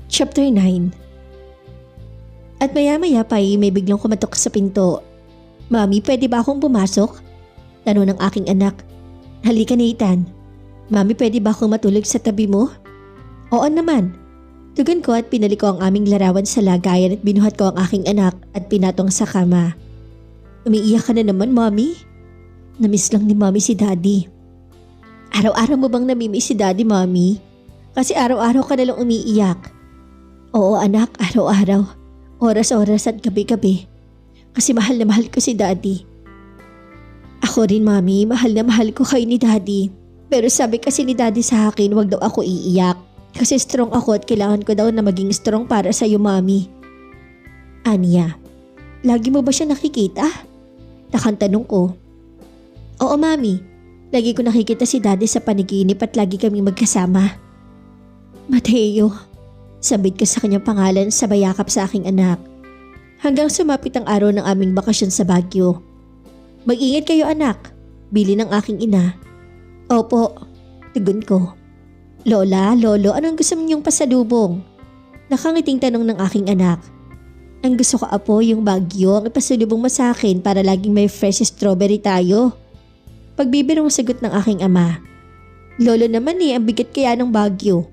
Chapter 9. At maya-maya pa ay may biglang kumatok sa pinto. "Mami, pwede ba akong pumasok?" Tanong ng aking anak. "Halika Nathan. Mami, pwede ba akong matulog sa tabi mo?" "Oo naman." Tugon ko at pinalik ko ang aming larawan sa lagayan at binuhat ko ang aking anak at pinatong sa kama. "Umiiyak ka na naman, Mami?" "Namiss lang ni Mami si Daddy." "Araw-araw mo bang namimiss si Daddy, Mami? Kasi araw-araw ka nalang umiiyak." "Oo anak, araw-araw. Oras-oras at gabi-gabi. Kasi mahal na mahal ko si Daddy." "Ako rin, Mami. Mahal na mahal ko kayo ni Daddy. Pero sabi kasi ni Daddy sa akin, wag daw ako iiyak. Kasi strong ako at kailangan ko daw na maging strong para sa iyo, Mami." "Anya, lagi mo ba siya nakikita?" Nakang tanong ko. "Oo, Mami. Lagi ko nakikita si Daddy sa panaginip at lagi kaming magkasama." "Mateo," sabit ko sa kanyang pangalan sabay yakap sa aking anak. Hanggang sumapit ang araw ng aming bakasyon sa Baguio. "Mag-ingat kayo anak," bili ng aking ina. "Opo," tugon ko. "Lola, Lolo, anong gusto ninyong pasalubong?" Nakangiting tanong ng aking anak. "Ang gusto ko apo yung Baguio ang ipasalubong mo sa akin para laging may fresh strawberry tayo." Pagbibirong sagot ng aking ama. "Lolo naman ang bigat kaya ng Baguio."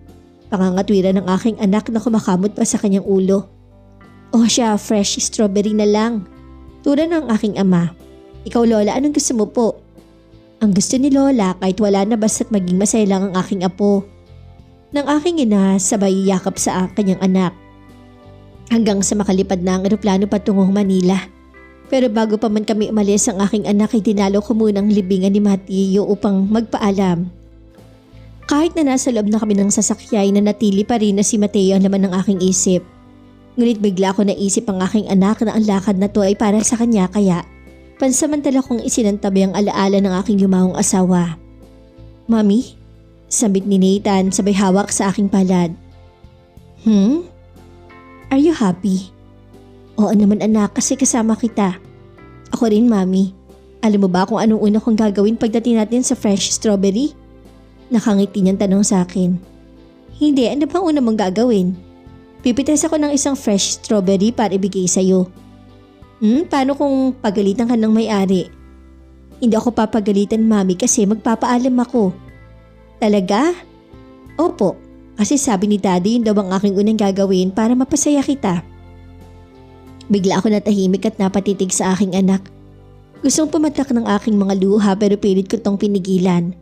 Pangangatwiran ng aking anak na kumakamot pa sa kanyang ulo. "O siya, fresh strawberry na lang." Tura ng aking ama. "Ikaw Lola, anong gusto mo po?" Ang gusto ni Lola kahit wala na basta't maging masaya lang ang aking apo. Nang aking ina sabay yakap sa kanyang anak. Hanggang sa makalipad na ang eroplano patungong Manila. Pero bago pa man kami umalis ang aking anak ay dinalo ko munang libingan ni Mateo upang magpaalam. Kahit na nasa loob na kami ng sasakyan na natili pa rin na si Mateo ang laman ng aking isip. Ngunit bigla ko naisip ang aking anak na ang lakad na to ay para sa kanya kaya pansamantala kong isinantabi ang alaala ng aking yumawong asawa. "Mami?" Sambit ni Nathan sabay hawak sa aking palad. "Are you happy?" "Oo naman anak kasi kasama kita." "Ako rin Mami. Alam mo ba kung anong una kong gagawin pagdating natin sa fresh strawberry?" Nakangiti niyang tanong sa akin. "Hindi, ano bang una mong gagawin?" "Pipitas ako ng isang fresh strawberry para ibigay sa'yo." Paano kung pagalitan ka ng may-ari?" "Hindi ako papagalitan Mami kasi magpapaalam ako." "Talaga?" "Opo, kasi sabi ni Daddy yun daw ang aking unang gagawin para mapasaya kita." Bigla ako natahimik at napatitig sa aking anak. Gustong pumatak ng aking mga luha pero pilit ko tong pinigilan.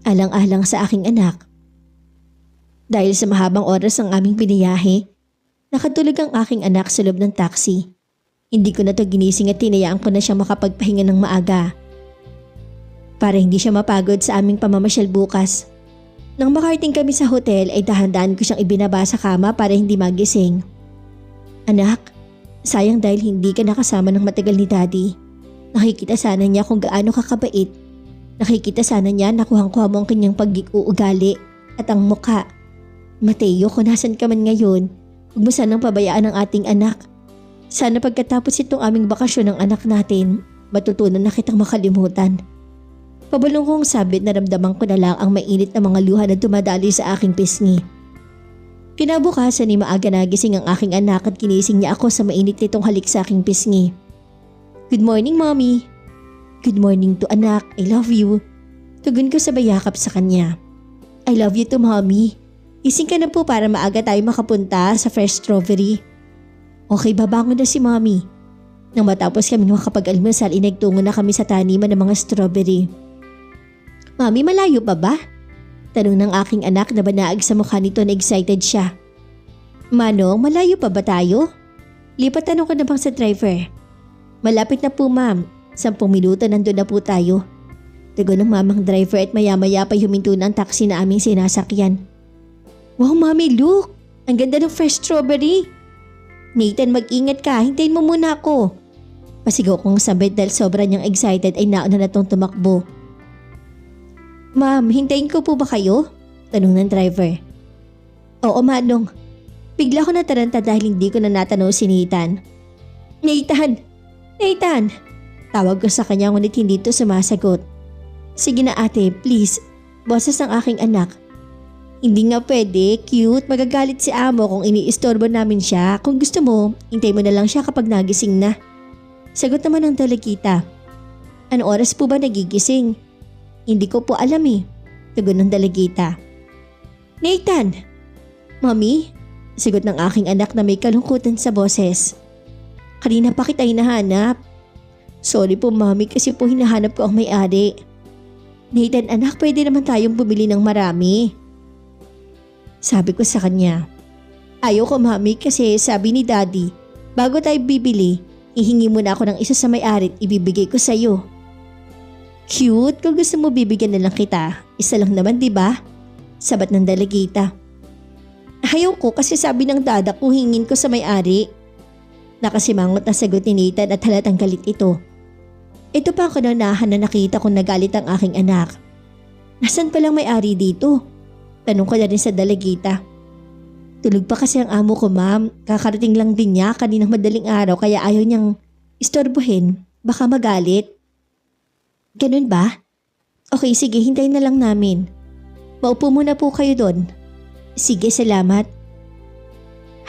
Alang-alang sa aking anak. Dahil sa mahabang oras ang aming biniyahe, nakatulog ang aking anak sa loob ng taxi. Hindi ko na to ginising at tinayaan ko na siyang makapagpahinga ng maaga. Para hindi siya mapagod sa aming pamamasyal bukas. Nang makarating kami sa hotel ay dahan-dahan ko siyang ibinaba sa kama para hindi magising. "Anak, sayang dahil hindi ka nakasama ng matagal ni Daddy. Nakikita sana niya kung gaano ka kabait. Nakikita sana niya na kuhang-kuha mo ang kanyang pag-uugali at ang mukha. Mateo, kung nasan ka man ngayon, huwag mo sanang pabayaan ang ating anak. Sana pagkatapos itong aming bakasyon ng anak natin, matutunan na kitang makalimutan." Pabulong kong sabit na ramdaman ko na lang ang mainit na mga luha na dumadali sa aking pisngi. Kinabukasan ni maaga nagising ang aking anak at ginising niya ako sa mainit nitong halik sa aking pisngi. "Good morning, Mommy." "Good morning to anak, I love you." Tugon ko sabay yakap sa kanya. "I love you to Mommy. Gising ka na po para maaga tayo makapunta sa fresh strawberry." "Okay, babangon na si Mommy." Nang matapos kami makapag-almusal, inagtungo na kami sa taniman ng mga strawberry. "Mami, malayo pa ba?" Tanong ng aking anak na banaag sa mukha nito na excited siya. "Manong, malayo pa ba tayo?" Lipat tanong ko na bang sa driver. "Malapit na po ma'am, 10 minuto nandun na po tayo." Tugon ng mamang driver at maya-maya pa huminto na ang taxi na aming sinasakyan. "Wow Mami, look! Ang ganda ng fresh strawberry!" "Nathan, mag-ingat ka, hintayin mo muna ako." Pasigaw kong sabit dahil sobra niyang excited ay nauna na tong tumakbo. "Ma'am, hintayin ko po ba kayo?" Tanong ng driver. "Oo Manong." Bigla ko nataranta dahil hindi ko na natanaw si Nathan. "Nathan! Nathan!" Tawag ko sa kanya ngunit hindi ito sumasagot. "Sige na ate, please. Boses ng aking anak." Hindi nga pwede, cute. Magagalit si amo kung iniistorbo namin siya. Kung gusto mo, hintay mo na lang siya kapag nagising na. Sagot naman ng dalagita. Ano oras po ba nagigising? Hindi ko po alam eh. Tugon ng dalagita. Nathan! Mami? Sagot ng aking anak na may kalungkutan sa boses. Kanina pa kita hinahanap. Sorry po mami kasi po hinahanap ko ang may-ari. Nathan anak, pwede naman tayong bumili ng marami. Sabi ko sa kanya. Ayoko mami kasi sabi ni daddy, bago tayo bibili, ihingi muna ako ng isa sa may-ari at ibibigay ko sa iyo. Cute, kung gusto mo bibigyan na lang kita. Isa lang naman, di ba? Sabat ng dalagita. Ayaw ko kasi sabi ng dada ko hingin ko sa may-ari. Nakasimangot na sagot ni Nathan at halatang galit ito. Ito pa ang kananahan na nakita kong nagalit ang aking anak. Nasaan palang may-ari dito? Tanong ko na rin sa dalagita. Tulog pa kasi ang amo ko ma'am. Kakarating lang din niya kaninang madaling araw kaya ayaw niyang istorbohin. Baka magalit. Ganun ba? Okay sige, hintayin na lang namin. Maupo muna po kayo doon. Sige, salamat.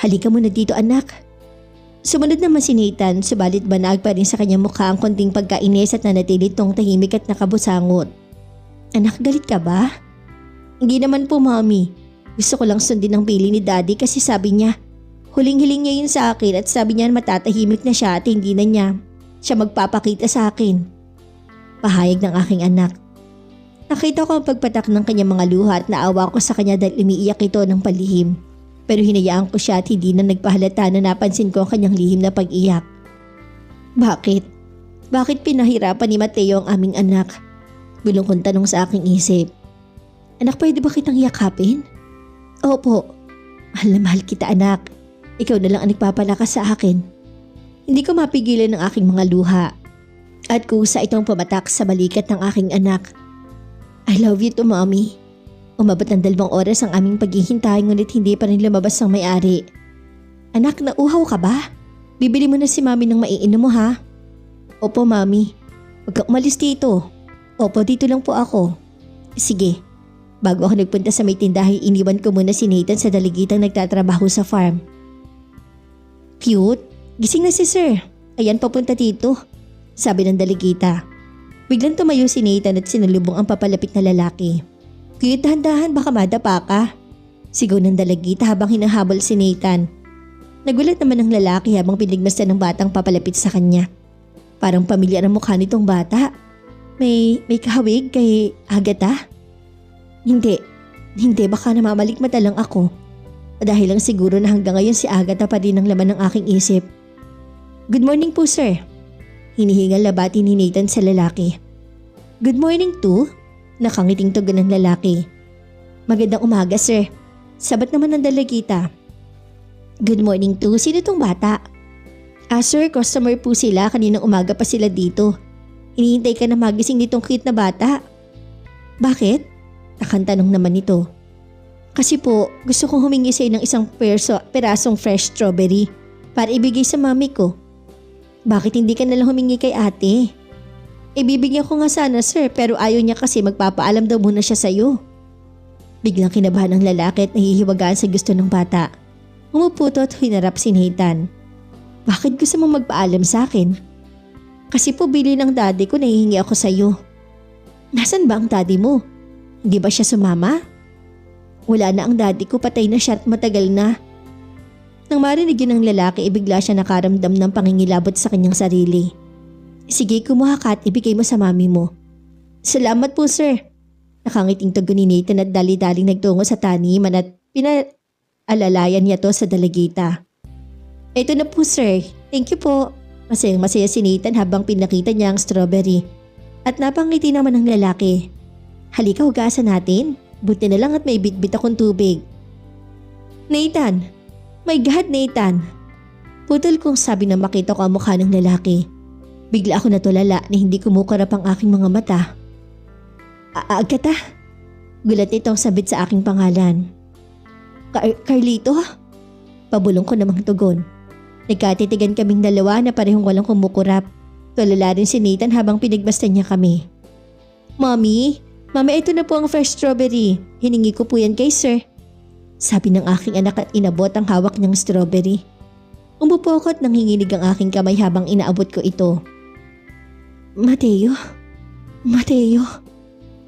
Halika muna dito anak. Sumunod naman si Nathan, subalit banag pa rin sa kanyang mukha ang konting pagkainis at nanatili tong tahimik at nakabusangot. Anak, galit ka ba? Hindi naman po mami. Gusto ko lang sundin ang pili ni daddy kasi sabi niya, huling-hiling niya yun sa akin at sabi niya matatahimik na siya at hindi na siya magpapakita sa akin. Pahayag ng aking anak. Nakita ko ang pagpatak ng kanyang mga luha at naawa ko sa kanya dahil umiiyak ito ng palihim. Pero hinayaan ko siya at hindi na nagpahalata na napansin ko ang kanyang lihim na pag-iyak. Bakit? Bakit pinahirapan ni Mateo ang aming anak? Bulong kong tanong sa aking isip. Anak, pwede ba kitang yakapin? Opo. Mahal na mahal kita anak. Ikaw na lang ang nagpapalakas sa akin. Hindi ko mapigilan ng aking mga luha. At kusa itong pumatak sa balikat ng aking anak. I love you to mommy. Umabot ng 2 oras ang aming paghihintay ngunit hindi pa rin lumabas ang may-ari. Anak, nauhaw ka ba? Bibili mo na si mami ng maiinom mo ha? Opo mami. Huwag kang umalis dito. Opo, dito lang po ako. Sige. Bago ako nagpunta sa may tindahan, iniwan ko muna si Nathan sa daligitang nagtatrabaho sa farm. Cute, gising na si sir. Ayan, papunta dito. Sabi ng daligita. Biglang tumayo si Nathan at sinalubong ang papalapit na lalaki. Cute, dahan-dahan baka madapa ka. Sigaw ng dalagita habang hinahabol si Nathan. Nagulat naman ang lalaki habang pinigmasdan ng batang papalapit sa kanya. Parang pamilyar ang mukha nitong bata. May kahawig kay Agatha? Hindi baka namamalikmata lang ako. Dahil lang siguro na hanggang ngayon si Agatha pa rin ang laman ng aking isip. Good morning po sir. Hinihingal labati ni Nathan sa lalaki. Good morning too. Nakangiting tugon ng lalaki. Magandang umaga sir. Sabat naman ng dalagita. Good morning too. Sino tong bata? Sir, customer po sila. Kaninang umaga pa sila dito. Hinihintay ka na magising nitong cute na bata. Bakit? Nakantanong naman ito. Kasi po, gusto kong humingi sa'yo ng isang perasong fresh strawberry para ibigay sa mami ko. Bakit hindi ka nalang humingi kay ate? Ibibigyan ko nga sana sir pero ayaw niya kasi magpapaalam daw muna siya sa'yo. Biglang kinabahan ng lalaki at nahihiwagaan sa gusto ng bata. Umupo at hinarap si Nathan. Bakit gusto mo magpaalam sa akin? Kasi po bili ng daddy ko nahihingi ako sa'yo. Nasaan ba ang daddy mo? Hindi ba siya sumama? Wala na ang daddy ko, patay na siya at matagal na. Nang marinig yun ng lalaki, bigla siya nakaramdam ng pangingilabot sa kanyang sarili. Sige, kumuha ka at ibigay mo sa mami mo. Salamat po sir. Nakangiting tugon ni Nathan at dali-daling nagtungo sa taniman at pinaalalayan niya to sa dalagita. Ito na po sir, thank you po. Masayang-masaya si Nathan habang pinakita niya ang strawberry. At napangiti naman ng lalaki. Halika, hugasan natin. Buti na lang at may bitbit akong tubig. Nathan! My God, Nathan! Putol kong sabi na makita ko ang mukha ng lalaki. Bigla ako natulala na hindi kumukarap ang aking mga mata. Agatha? Gulat itong sabit sa aking pangalan. Carlito? Pabulong ko namang tugon. Nagkatitigan kaming dalawa na parehong walang kumukurap. Tulala rin si Nathan habang pinagbastan niya kami. Mommy, Mami, ito na po ang fresh strawberry. Hiningi ko po yan kay sir. Sabi ng aking anak at inabot ang hawak niyang strawberry. Umupo ako at nanghinginig ang aking kamay habang inaabot ko ito. Mateo? Mateo?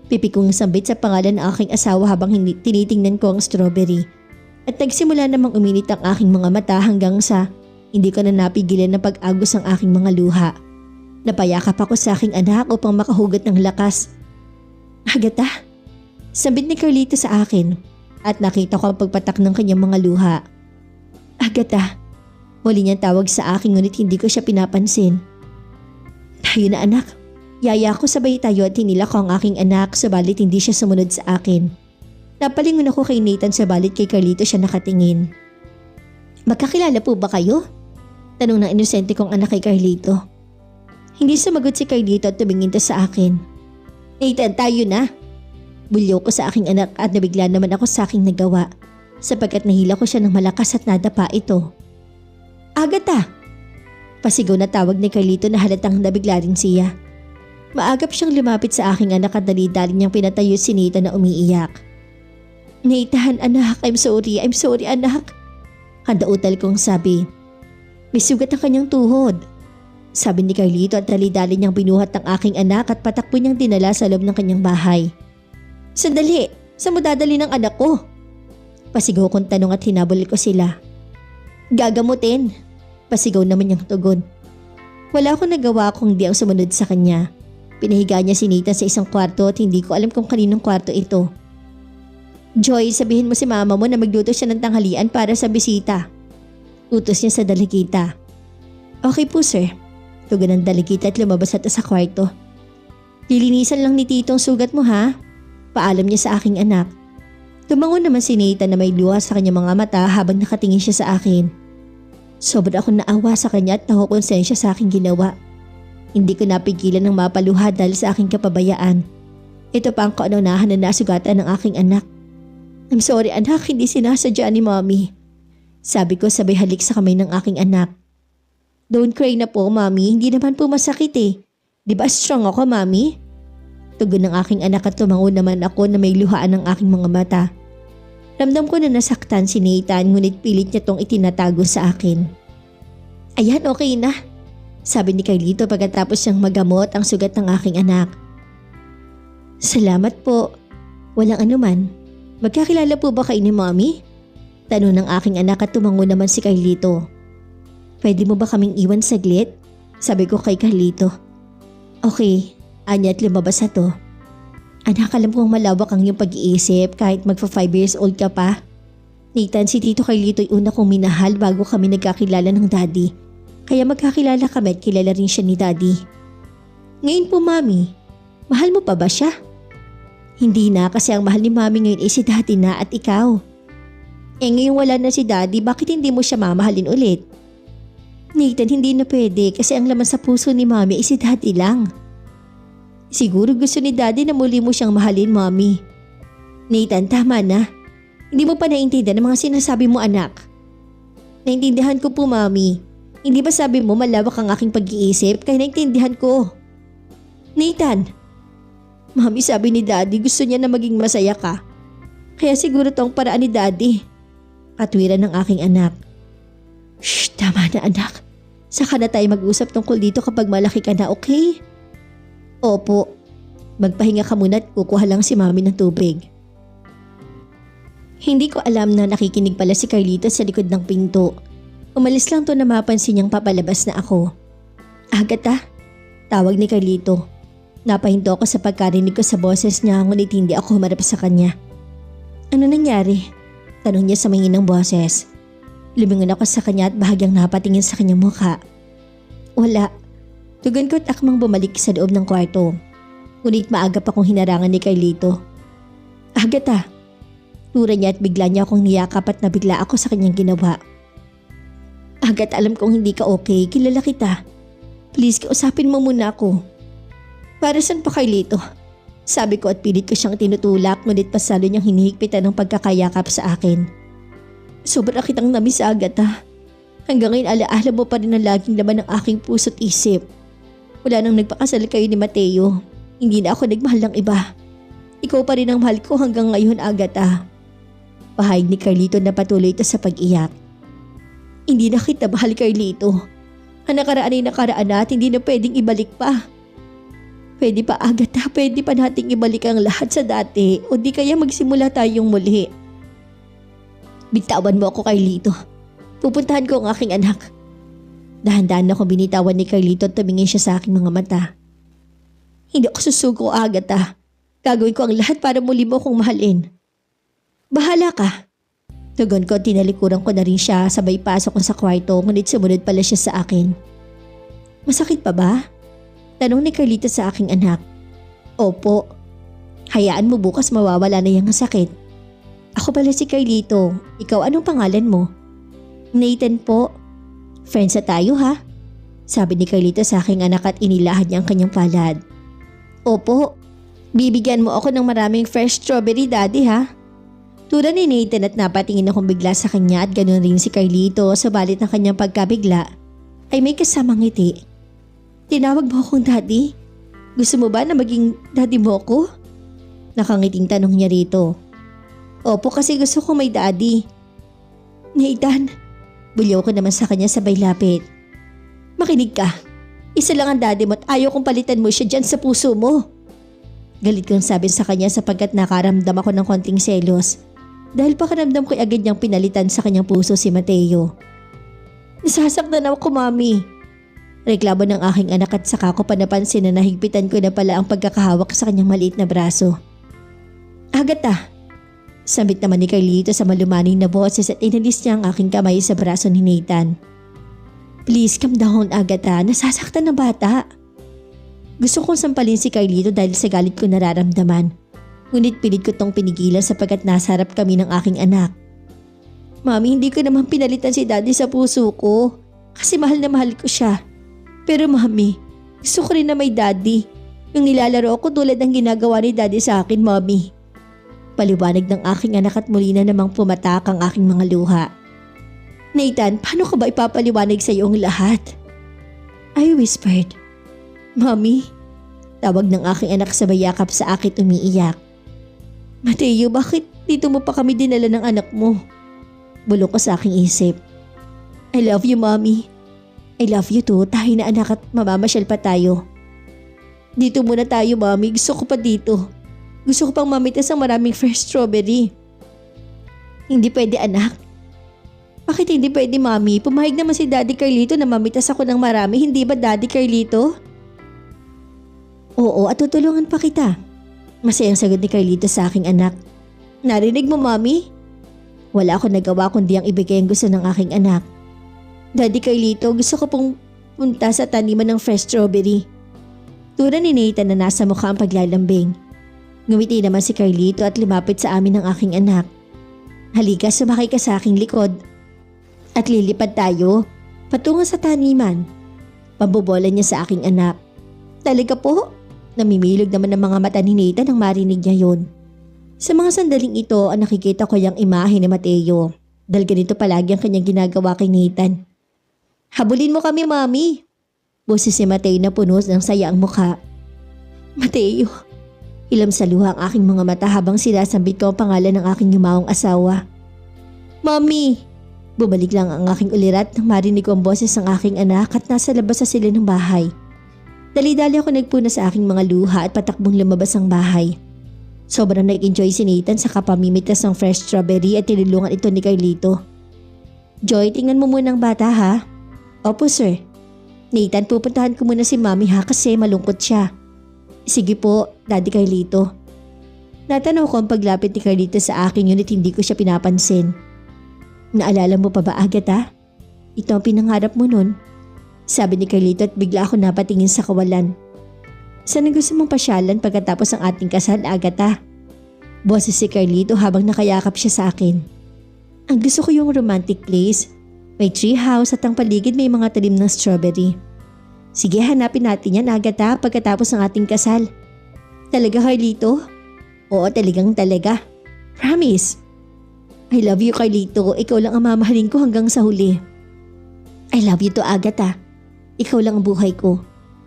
Pipi kong sambit sa pangalan ng aking asawa habang tinitingnan ko ang strawberry. At nagsimula namang uminit ang aking mga mata hanggang sa hindi ko na napigilan na pag-agos ang aking mga luha. Napayakap ako sa aking anak upang makahugot ng lakas. Agatha? Sambit ni Carlito sa akin at nakita ko ang pagpatak ng kanyang mga luha. Agatha, muli niyang tawag sa akin ngunit hindi ko siya pinapansin. Tayo na anak. Yaya ko sabay tayo at hinila ko ang aking anak subalit hindi siya sumunod sa akin. Napalingon ako kay Nathan subalit kay Carlito siya nakatingin. Magkakilala po ba kayo? Tanong ng inosente kong anak kay Carlito. Hindi sumagot si Carlito at tumingin to sa akin. Nathan, tayo na. Bulyo ko sa aking anak at nabigla naman ako sa aking nagawa sapagkat nahila ko siya ng malakas at nadapa ito. Agatha! Pasigaw na tawag ni Carlito na halatang nabigla rin siya. Maagap siyang lumapit sa aking anak at dali-dali niyang pinatayo si Nathan na umiiyak. Nathan, anak, I'm sorry anak. Handautal kong sabi. May sugat ang kanyang tuhod. Sabi ni Carlito at dali-dali niyang binuhat ng aking anak at patakbo niyang dinala sa loob ng kanyang bahay. Sandali! Saan mo dadali ng anak ko? Pasigaw kong tanong at hinabol ko sila. Gagamutin! Pasigaw naman niyang tugon. Wala akong nagawa kung di ang sumunod sa kanya. Pinahiga niya si Nathan sa isang kwarto at hindi ko alam kung kaninong kwarto ito. Joy, sabihin mo si mama mo na magluto siya ng tanghalian para sa bisita. Utos niya sa dalagita. Okay po sir. Tugon ng dalagita at lumabas at sa kwarto. Lilinisan lang ni Tito ang sugat mo ha? Paalam niya sa aking anak. Tumango naman si Nathan na may luha sa kanyang mga mata habang nakatingin siya sa akin. Sobra akong naawa sa kanya at nakukonsensya sa aking ginawa. Hindi ko napigilan ng mapaluha dahil sa aking kapabayaan. Ito pa ang kaunahan na nasugatan ng aking anak. I'm sorry anak, hindi sinasadya ni mommy. Sabi ko sabay halik sa kamay ng aking anak. Don't cry na po, Mami. Hindi naman po masakit eh. Di ba strong ako, Mami? Tugon ng aking anak at tumango naman ako na may luhaan ng aking mga mata. Ramdam ko na nasaktan si Nathan ngunit pilit niya tong itinatago sa akin. Ayan, okay na. Sabi ni Carlito pagkatapos niyang magamot ang sugat ng aking anak. Salamat po. Walang anuman. Magkakilala po ba kayo ni Mommy? Tanong ng aking anak at tumango naman si Carlito. Pwede mo ba kaming iwan saglit? Sabi ko kay Carlito. Okay, anya at lumabas na to. Anak, alam kong malawak ang iyong pag-iisip kahit magpa 5 years old ka pa. Nathan, si Tito Carlito ay una kong minahal bago kami nagkakilala ng daddy. Kaya magkakilala kami at kilala rin siya ni daddy. Ngayon po, Mami, mahal mo pa ba siya? Hindi na kasi ang mahal ni Mami ngayon ay si daddy na at ikaw. Ngayon wala na si daddy, bakit hindi mo siya mamahalin ulit? Nathan, hindi na pwede kasi ang laman sa puso ni Mami ay si daddy lang. Siguro gusto ni daddy na muli mo siyang mahalin, Mami. Nathan, tama na. Hindi mo pa naiintindihan ang mga sinasabi mo, anak. Naintindihan ko po, Mami. Hindi ba sabi mo malawak ang aking pag-iisip kaya naintindihan ko? Nathan, Mami, sabi ni daddy gusto niya na maging masaya ka. Kaya siguro to ang paraan ni daddy. Katwiran ng aking anak. Shh, tama na anak. Saka na tayo mag-usap tungkol dito kapag malaki ka na, okay? Opo. Magpahinga ka muna at kukuha lang si Mami ng tubig. Hindi ko alam na nakikinig pala si Carlito sa likod ng pinto. Umalis lang to na mapansin niyang papalabas na ako. Agatha, tawag ni Carlito. Napahinto ako sa pagkarinig ko sa boses niya ngunit hindi ako humarap sa kanya. Ano nangyari? Tanong niya sa manginang boses. Lumingon ako sa kanya at bahagyang napatingin sa kanyang mukha. Wala. Tugon ko at akmang bumalik sa loob ng kwarto. Ngunit maagap akong hinarangan ni Carlito. Agatha. Tura niya at bigla niya akong niyakap at nabigla ako sa kanyang ginawa. Agatha, alam kong hindi ka okay. Kilala kita. Please, kausapin mo muna ako. Para saan pa Carlito? Sabi ko at pilit ko siyang tinutulak ngunit pasalo niyang hinihigpitan ng pagkakayakap sa akin. Sobra kitang namiss, Agatha. Hanggang ngayon alaala mo pa rin ang laging laman ng aking puso't isip. Wala nang nagpakasal kayo ni Mateo. Hindi na ako nagmahal ng iba. Ikaw pa rin ang mahal ko hanggang ngayon, Agatha. Pahayag ni Carlito na patuloy ito sa pag-iyak. Hindi na kita mahal, Carlito. Ang nakaraan ay nakaraan na at hindi na pwedeng ibalik pa. Pwede pa, Agatha, pwede pa nating ibalik ang lahat sa dati o di kaya magsimula tayong muli. Bitawan mo ako, Carlito. Pupuntahan ko ang aking anak. Dahan-dahan ako binitawan ni Carlito at tumingin siya sa aking mga mata. Hindi ako susuko, Agatha. Gagawin ko ang lahat para muli mo akong mahalin. Bahala ka. Tugon ko at tinalikuran ko na rin siya, sabay pasok ko sa kwarto ngunit sumunod pala siya sa akin. Masakit pa ba? Tanong ni Carlito sa aking anak. Opo. Hayaan mo bukas mawawala na yung sakit. Ako pala si Carlito. Ikaw anong pangalan mo? Nathan po. Friends na tayo ha? Sabi ni Carlito sa aking anak at inilahan niya ang kanyang palad. Opo. Bibigyan mo ako ng maraming fresh strawberry, Daddy ha? Tura ni Nathan at napatingin akong bigla sa kanya at ganoon rin si Carlito, subalit ng kanyang pagkabigla ay may kasamang ngiti. Tinawag mo akong Daddy? Gusto mo ba na maging Daddy mo ako? Nakangiting tanong niya rito. Opo, kasi gusto ko may Daddy. Nathan, bulyaw ko naman sa kanya sabay lapit. Makinig ka. Isa lang ang Daddy mo at ayaw kong palitan mo siya dyan sa puso mo. Galit kong sabi sa kanya sapagkat nakaramdam ako ng konting selos dahil pakiramdam ko'y agad niyang pinalitan sa kanyang puso si Mateo. Nasasaktan ako, Mami. Reklamo ng aking anak at saka ko panapansin na nahigpitan ko na pala ang pagkakahawak sa kanyang maliit na braso. Agatha, sambit naman ni Carlito sa malumaning na boses at inalis niya ang aking kamay sa braso ni Nathan. Please calm down, Agatha. Nasasaktan ng bata. Gusto kong sampalin si Carlito dahil sa galit ko nararamdaman. Ngunit pilit ko tong pinigilan sapagkat nasa harap kami ng aking anak. Mami, hindi ko naman pinalitan si Daddy sa puso ko kasi mahal na mahal ko siya. Pero Mami, gusto ko rin na may Daddy. Yung nilalaro ko tulad ng ginagawa ni Daddy sa akin, Mami. Paliwanag ng aking anak at muli na namang pumatak ang aking mga luha. Nathan, paano ko ba ipapaliwanag sa iyo ang lahat? I whispered. Mami, tawag ng aking anak sabay yakap sa akin umiiyak. Mateo, bakit dito mo pa kami dinala ng anak mo? Bulong ko sa aking isip. I love you, Mami. I love you too. Tayo na anak at mamamasyal pa tayo. Dito muna tayo, Mami. Gusto ko pa dito. Gusto ko pang mamitas ang maraming fresh strawberry. Hindi pwede, anak. Bakit hindi pwede, Mami? Pumahig naman si Daddy Carlito na mamitas ako ng marami. Hindi ba, Daddy Carlito? Oo, at tutulungan pa kita. Masayang sagot ni Carlito sa aking anak. Narinig mo, Mami? Wala akong nagawa kundi ang ibigay ang gusto ng aking anak. Daddy Carlito, gusto ko pong punta sa taniman ng fresh strawberry. Tura ni Nathan na nasa mukha ang paglalambing. Ngumiti naman si Carlito at lumapit sa amin ng aking anak. Halika, sumakay ka sa aking likod. At lilipad tayo patungo sa taniman. Pambobola niya sa aking anak. Talaga po? Namimilog naman ang mga mata ni Nathan nang marinig niya yon. Sa mga sandaling ito ang nakikita ko yung imahe ni Mateo dahil ganito palagi ang kanyang ginagawa kay Nathan. Habulin mo kami, Mami. Boses si Mateo na puno ng saya ang mukha. Mateo, ilam sa luha ang aking mga mata habang sinasambit ko ang pangalan ng aking yumaong asawa. Mami! Bumalik lang ang aking ulirat nang marinig ko ang boses ng aking anak at nasa labas sa sila ng bahay. Dali-dali ako nagpuna sa aking mga luha at patakbong lumabas ang bahay. Sobrang nag-enjoy si Nathan sa kapamimitas ng fresh strawberry at tinulungan ito ni Carlito. Joy, tingnan mo muna ang bata ha? Opo sir. Nathan, pupuntahan ko muna si Mami ha kasi malungkot siya. Sige po, Daddy Carlito. Natanaw ko ang paglapit ni Carlito sa akin ngunit hindi ko siya pinapansin. Naalala mo pa ba, Agatha? Ito ang pinangarap mo nun. Sabi ni Carlito at bigla ako napatingin sa kawalan. Saan gusto mong pasyalan pagkatapos ng ating kasal, Agatha? Boses si Carlito habang nakayakap siya sa akin. Ang gusto ko yung romantic place. May tree house at ang paligid may mga talim ng strawberry. Sige, hanapin natin yan, Agatha, pagkatapos ng ating kasal. Talaga, Carlito? Oo, talagang talaga. Promise. I love you, Carlito. Ikaw lang ang mamahalin ko hanggang sa huli. I love you to, Agatha. Ikaw lang ang buhay ko.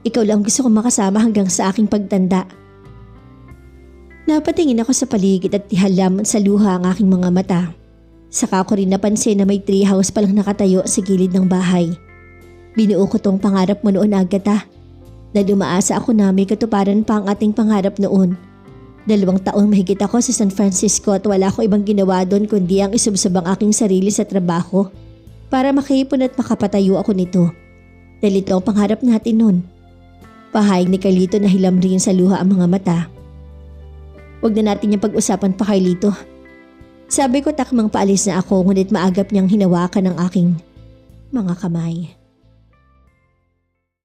Ikaw lang gusto kong makasama hanggang sa aking pagtanda. Napatingin ako sa paligid at tihalam sa luha ang aking mga mata. Saka ko rin napansin na may treehouse palang nakatayo sa gilid ng bahay. Binuo ko tong pangarap mo noon, Agatha. Dahil umaasa ako na may katuparan pa ang ating pangarap noon. 2 taong mahigit ako sa San Francisco at wala ko ibang ginawa doon kundi ang isubsob ang aking sarili sa trabaho para makaipon at makapatayo ako nito. Dahil ito ang pangarap natin noon. Pahayag ni Carlito na hilam rin sa luha ang mga mata. Huwag na natin yung pag-usapan pa, Carlito. Sabi ko takmang paalis na ako ngunit maagap niyang hinawakan ang aking mga kamay.